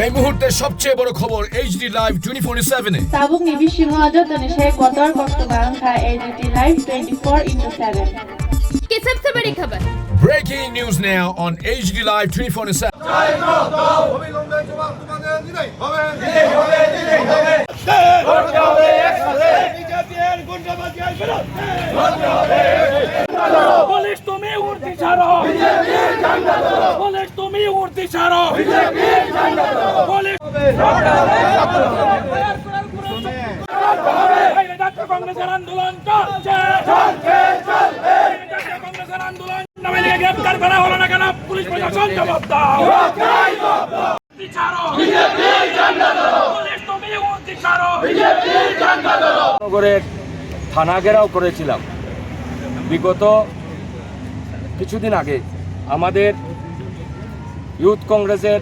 এই মুহূর্তে সবচেয়ে বড় খবর এইচডি লাইভ 24/7 এ Sabuk ni bishingo ajotani shek kotor kosto barangka AGT Live 24/7 की सबसे बड़ी खबर Breaking news now on HD Live 24/7 police তুমি উর্দি ছাড়ো পুলিশ তুমি উর্দি ছাড়ো পুলিশ কংগ্রেসের আন্দোলন চলছে কংগ্রেসের আন্দোলন নামে নিয়ে গ্রেফতার করা হলো না কেন পুলিশ প্রশাসন জবাব দাও পুলিশ তুমি উর্দি ছাড়ো নগরের থানা ঘেরাও করেছিলাম বিগত কিছুদিন আগে আমাদের ইউথ কংগ্রেসের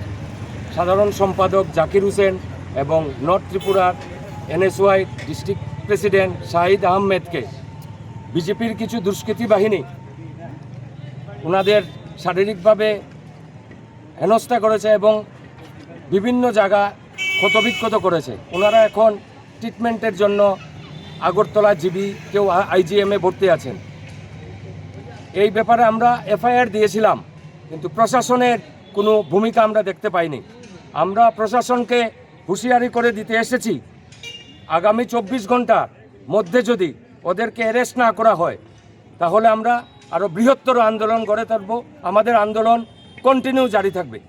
সাধারণ সম্পাদক জাকির হোসেন এবং নর্থ ত্রিপুরার NSY ডিস্ট্রিক্ট প্রেসিডেন্ট শাহিদ আহমেদকে বিজেপির কিছু দুষ্কৃতী বাহিনী ওনাদের শারীরিকভাবে হেনস্থা করেছে এবং বিভিন্ন জায়গা ক্ষতবিক্ষত করেছে। ওনারা এখন ট্রিটমেন্টের জন্য আগরতলা জিবি কেউ IGM-এ ভর্তি আছেন। এই ব্যাপারে আমরা FIR দিয়েছিলাম, কিন্তু প্রশাসনের কোনো ভূমিকা আমরা দেখতে পাইনি। আমরা প্রশাসনকে হুঁশিয়ারি করে দিতে এসেছি, আগামী 24 ঘন্টার মধ্যে যদি ওদেরকে অ্যারেস্ট না করা হয় তাহলে আমরা আরও বৃহত্তর আন্দোলন গড়ে তুলব। আমাদের আন্দোলন কন্টিনিউ জারি থাকবে।